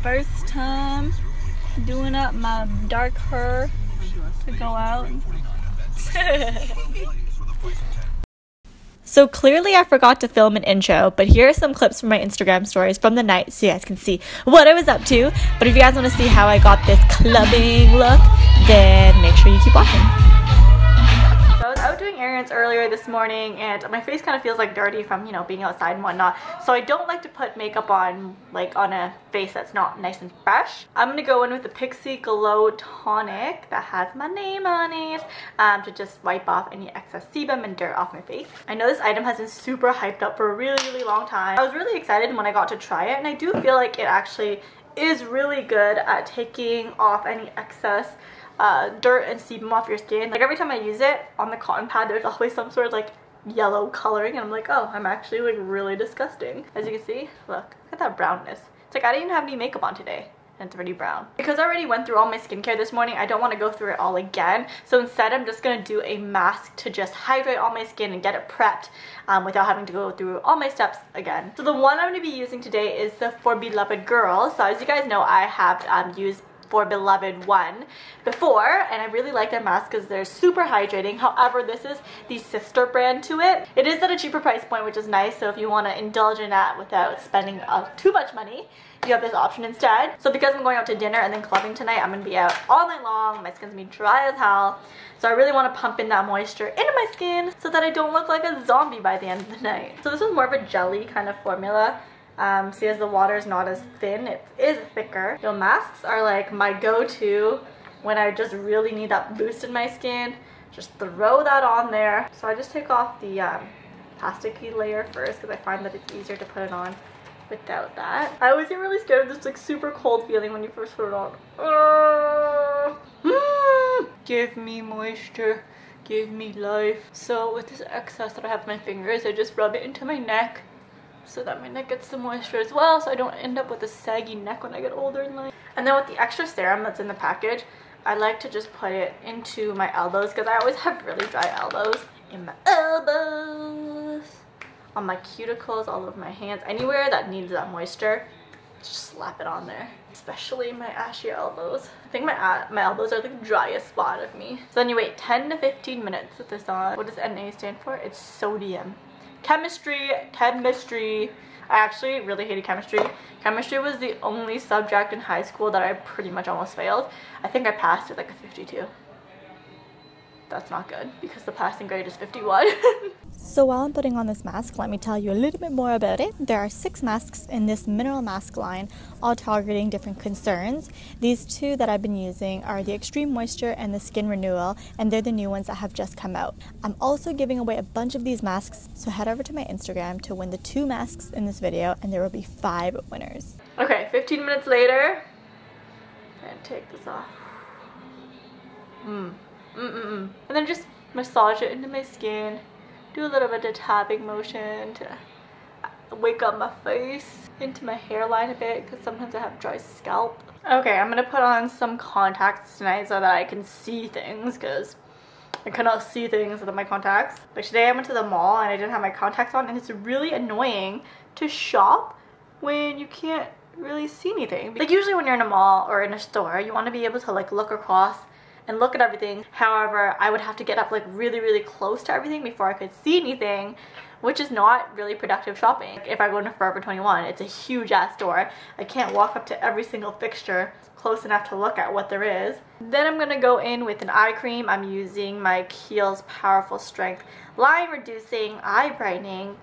first time doing up my dark hair to go out. So clearly I forgot to film an intro, but here are some clips from my Instagram stories from the night so you guys can see what I was up to. But if you guys want to see how I got this clubbing look, then make sure you keep watching. So I was out doing errands earlier this morning and my face kind of feels like dirty from, you know, being outside and whatnot. So I don't like to put makeup on, like, on a face that's not nice and fresh. I'm going to go in with the Pixi Glow Tonic that has my name on it to just wipe off any excess sebum and dirt off my face. I know this item has been super hyped up for a really long time. I was really excited when I got to try it, and I do feel like it actually is really good at taking off any excess dirt and sebum off your skin. Like every time I use it on the cotton pad, there's always some sort of like yellow coloring, and I'm like, oh, I'm actually like really disgusting. As you can see, look at that brownness. It's like I didn't even have any makeup on today and it's already brown. Because I already went through all my skincare this morning, I don't want to go through it all again. So instead, I'm just going to do a mask to just hydrate all my skin and get it prepped without having to go through all my steps again. So the one I'm going to be using today is the For Beloved Girl. So as you guys know, I have used For Beloved one before, and I really like their mask because they're super hydrating. However, this is the sister brand to it. It is at a cheaper price point, which is nice, so if you want to indulge in that without spending too much money, you have this option instead. So because I'm going out to dinner and then clubbing tonight, I'm going to be out all night long. My skin's going to be dry as hell, so I really want to pump in that moisture into my skin so that I don't look like a zombie by the end of the night. So this is more of a jelly kind of formula. See, as the water is not as thin, it is thicker. So masks are like my go-to when I just really need that boost in my skin. Just throw that on there. So I just take off the plasticky layer first because I find that it's easier to put it on without that. I always get really scared of this like super cold feeling when you first put it on. Give me moisture, give me life. So with this excess that I have on my fingers, I just rub it into my neck so that my neck gets the moisture as well, so I don't end up with a saggy neck when I get older in life. And then with the extra serum that's in the package, I like to just put it into my elbows because I always have really dry elbows. In my elbows, on my cuticles, all over my hands, anywhere that needs that moisture, just slap it on there. Especially my ashy elbows. I think my elbows are the driest spot of me. So then you wait 10 to 15 minutes with this on. What does Na stand for? It's sodium. Chemistry. I actually really hated chemistry. Chemistry was the only subject in high school that I pretty much almost failed. I think I passed with like a 52. That's not good because the passing grade is 51. So while I'm putting on this mask, let me tell you a little bit more about it. There are 6 masks in this mineral mask line, all targeting different concerns. These 2 that I've been using are the Extreme Moisture and the Skin Renewal, and they're the new ones that have just come out. I'm also giving away a bunch of these masks, so head over to my Instagram to win the 2 masks in this video, and there will be 5 winners. Okay, 15 minutes later, and take this off. And then just massage it into my skin. Do a little bit of tapping motion to wake up my face, into my hairline a bit because sometimes I have dry scalp. Okay, I'm going to put on some contacts tonight so that I can see things because I cannot see things without my contacts. Like today I went to the mall and I didn't have my contacts on, and it's really annoying to shop when you can't really see anything. Like usually when you're in a mall or in a store, you want to be able to like look across and look at everything. However, I would have to get up like really close to everything before I could see anything, which is not really productive shopping. If I go into Forever 21, it's a huge ass store. I can't walk up to every single fixture close enough to look at what there is. Then I'm gonna go in with an eye cream. I'm using my Kiehl's Powerful Strength Line Reducing Eye Brightening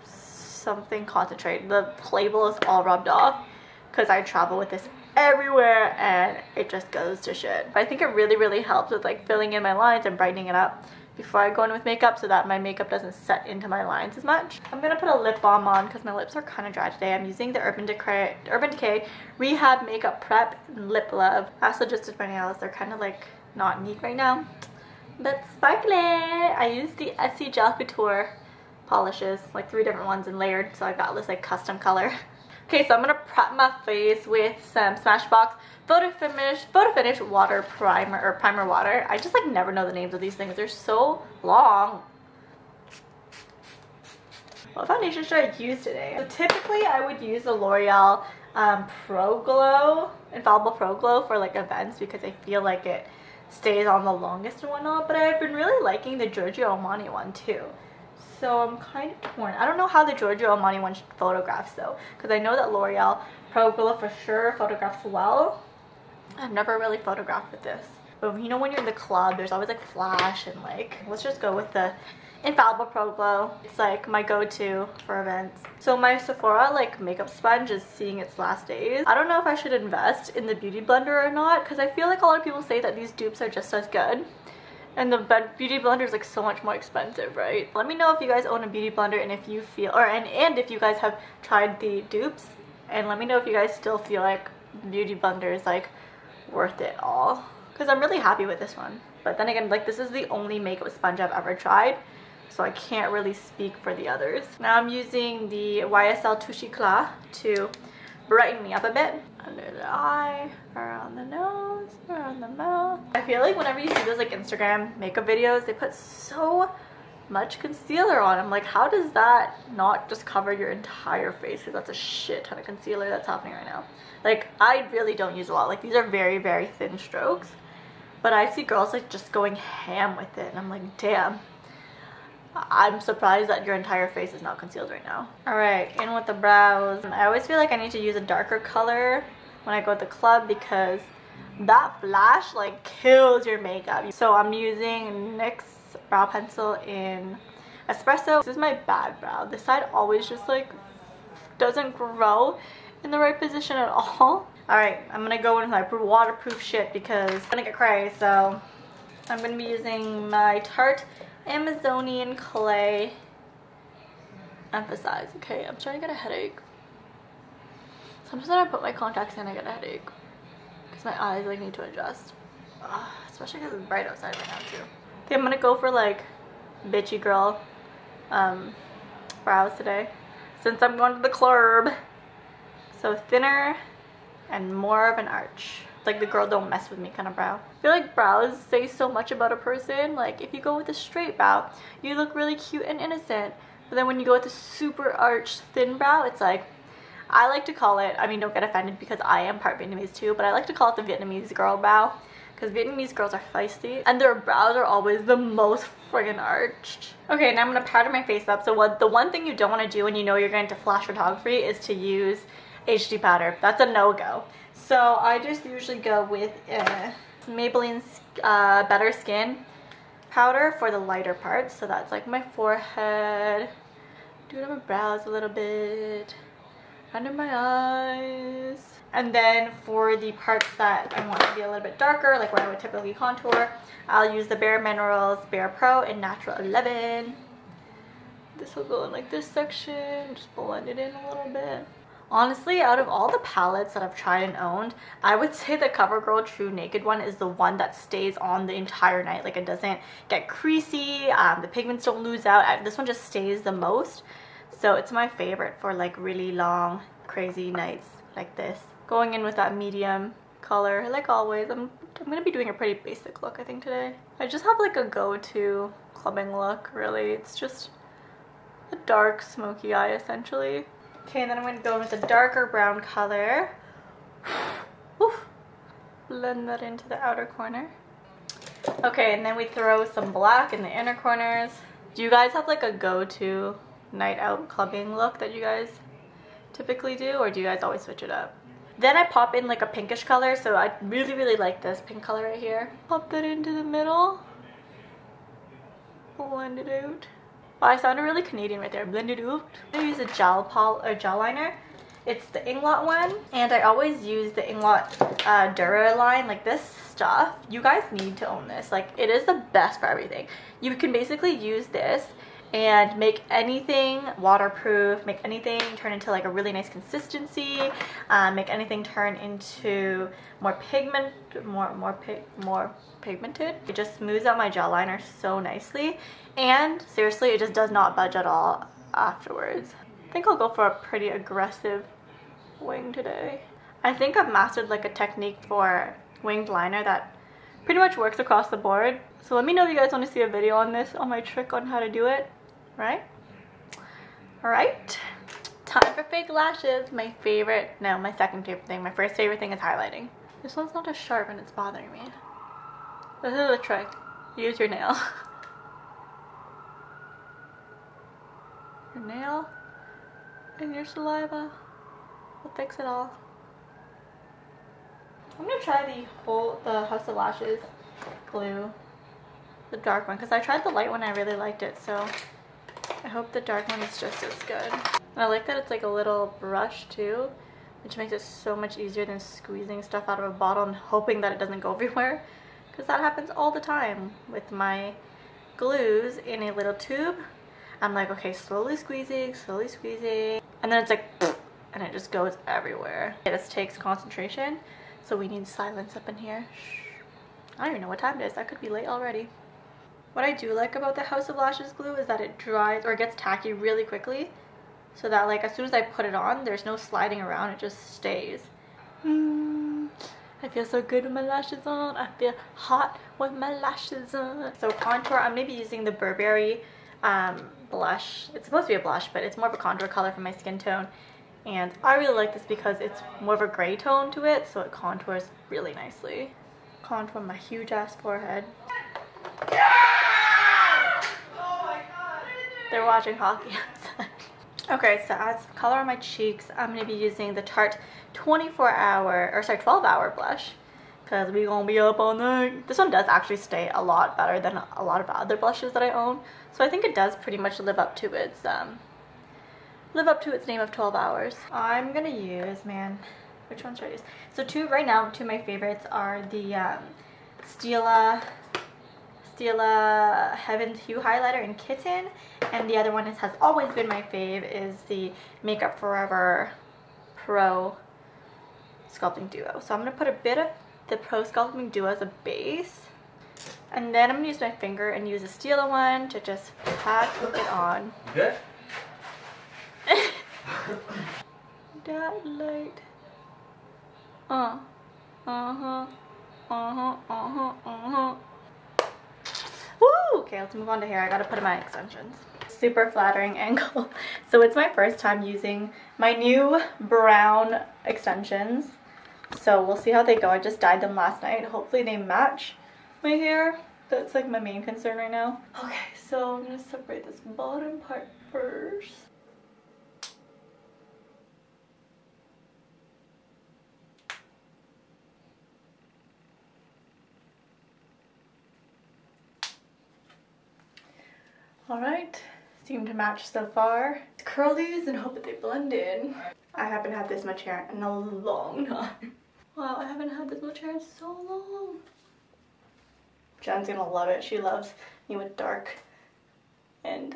something concentrate. The label is all rubbed off because I travel with this everywhere and it just goes to shit. But I think it really helps with like filling in my lines and brightening it up before I go in with makeup so that my makeup doesn't set into my lines as much. I'm gonna put a lip balm on because my lips are kind of dry today. I'm using the Urban Decay Rehab Makeup Prep Lip Love. I also just did my nails. They're kind of like not neat right now, but sparkly. I used the Essie Gel Couture polishes, like 3 different ones and layered, so I got this like custom color. Okay, so I'm gonna prep my face with some Smashbox Photo Finish Water Primer, or Primer Water. I just like never know the names of these things. They're so long. What foundation should I use today? So typically I would use the L'Oreal Infallible Pro Glow for like events because I feel like it stays on the longest and whatnot. But I've been really liking the Giorgio Armani one too. So I'm kind of torn. I don't know how the Giorgio Armani one photographs though, because I know that L'Oreal Pro Glow for sure photographs well. I've never really photographed with this. But you know when you're in the club, there's always like flash and like, let's just go with the Infallible Pro Glow. It's like my go-to for events. So my Sephora like makeup sponge is seeing its last days. I don't know if I should invest in the Beauty Blender or not, because I feel like a lot of people say that these dupes are just as good. And the Beauty Blender is like so much more expensive, right? Let me know if you guys own a Beauty Blender and if you feel, and if you guys have tried the dupes. And let me know if you guys still feel like Beauty Blender is like worth it all. Because I'm really happy with this one. But then again, like this is the only makeup sponge I've ever tried. So I can't really speak for the others. Now I'm using the YSL Touche Eclat to brighten me up a bit. Under the eye, around the nose, around the mouth. I feel like whenever you see those like Instagram makeup videos, they put so much concealer on. I'm like, how does that not just cover your entire face? Because that's a shit ton of concealer that's happening right now. Like, I really don't use a lot. Like, these are very, very thin strokes. But I see girls like just going ham with it. And I'm like, damn. I'm surprised that your entire face is not concealed right now. Alright, in with the brows. I always feel like I need to use a darker color when I go to the club because that flash like kills your makeup. So I'm using NYX brow pencil in Espresso. This is my bad brow. This side always just like doesn't grow in the right position at all. Alright, I'm gonna go in with my waterproof shit because I'm gonna get cray. So I'm gonna be using my Tarte Amazonian Clay Emphasize. Okay, I'm starting to get a headache. Sometimes when I put my contacts in, I get a headache because my eyes like need to adjust. Ugh, especially because it's bright outside right now too. Okay, I'm gonna go for like bitchy girl brows today since I'm going to the club. So thinner and more of an arch. Like the girl don't mess with me kind of brow. I feel like brows say so much about a person. Like if you go with a straight brow, you look really cute and innocent. But then when you go with a super arched thin brow, it's like, I like to call it, I mean don't get offended because I am part Vietnamese too, but I like to call it the Vietnamese girl brow. Because Vietnamese girls are feisty and their brows are always the most friggin' arched. Okay, now I'm going to powder my face up. So the one thing you don't want to do when you know you're going to flash photography is to use HD powder. That's a no-go. So I just usually go with Maybelline's Better Skin powder for the lighter parts. So that's like my forehead, do it on my brows a little bit, under my eyes. And then for the parts that I want to be a little bit darker, like where I would typically contour, I'll use the Bare Minerals Bare Pro in Natural 11. This will go in like this section, just blend it in a little bit. Honestly, out of all the palettes that I've tried and owned, I would say the Covergirl TruNaked one is the one that stays on the entire night. Like it doesn't get creasy, the pigments don't lose out. This one just stays the most. So it's my favorite for like really long, crazy nights like this. Going in with that medium color, like always. I'm gonna be doing a pretty basic look, I think, today. I just have like a go-to clubbing look, really. It's just a dark, smoky eye, essentially. Okay, and then I'm going to go with a darker brown color. Oof. Blend that into the outer corner. Okay, and then we throw some black in the inner corners. Do you guys have like a go-to night out clubbing look that you guys typically do, or do you guys always switch it up? Then I pop in like a pinkish color, so I really, really like this pink color right here. Pop that into the middle. Blend it out. Wow, I sounded really Canadian right there. Blend it out. I use a gel liner. It's the Inglot one, and I always use the Inglot Duraline, like this stuff. You guys need to own this. Like, it is the best for everything. You can basically use this and make anything waterproof, make anything turn into like a really nice consistency, make anything turn into more pigmented. It just smooths out my gel liner so nicely, and seriously, it just does not budge at all afterwards. I think I'll go for a pretty aggressive wing today. I think I've mastered like a technique for winged liner that pretty much works across the board. So let me know if you guys want to see a video on this, on my trick on how to do it. Right? Alright. Time for fake lashes. My favorite, no, my second favorite thing. My first favorite thing is highlighting. This one's not as sharp and it's bothering me. This is the trick. Use your nail. Your nail and your saliva will fix it all. I'm gonna try the HOL Lashes glue, the dark one, because I tried the light one, I really liked it, so I hope the dark one is just as good. And I like that it's like a little brush too, which makes it so much easier than squeezing stuff out of a bottle and hoping that it doesn't go everywhere, because that happens all the time with my glues in a little tube. I'm like, okay, slowly squeezing, and then it's like, and it just goes everywhere. This takes concentration, so we need silence up in here. Shh. I don't even know what time it is. I could be late already. What I do like about the HOL Lashes glue is that it dries or gets tacky really quickly, so that like as soon as I put it on, there's no sliding around, it just stays. I feel so good with my lashes on. I feel hot with my lashes on. So contour, I'm going to be using the Burberry blush. It's supposed to be a blush, but it's more of a contour color for my skin tone. And I really like this because it's more of a gray tone to it, so it contours really nicely. Contour my huge ass forehead. They're watching hockey outside. Okay, so as color on my cheeks, I'm going to be using the Tarte 12-hour blush, because we're going to be up all night. This one does actually stay a lot better than a lot of other blushes that I own, so I think it does pretty much live up to its name of 12 hours. I'm going to use, which one should I use? So right now, two of my favorites are the Stila Heaven's Hue highlighter in Kitten, and the other one has always been my fave is the Makeup Forever Pro Sculpting Duo. So I'm going to put a bit of the Pro Sculpting Duo as a base, and then I'm going to use my finger and use a Stila one to just pat it on. Good? That light. Woo! Okay, let's move on to hair. I gotta put in my extensions. Super flattering angle. So it's my first time using my new brown extensions. So we'll see how they go. I just dyed them last night. Hopefully they match my hair. That's like my main concern right now. Okay, so I'm gonna separate this bottom part first. Alright, seem to match so far. Curl these and hope that they blend in. I haven't had this much hair in a long time. Wow, I haven't had this much hair in so long. Jen's gonna love it. She loves me with dark and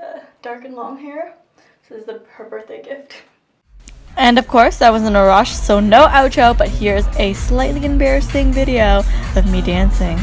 long hair. So this is her birthday gift. And of course, I was in a rush, so no outro, but here's a slightly embarrassing video of me dancing.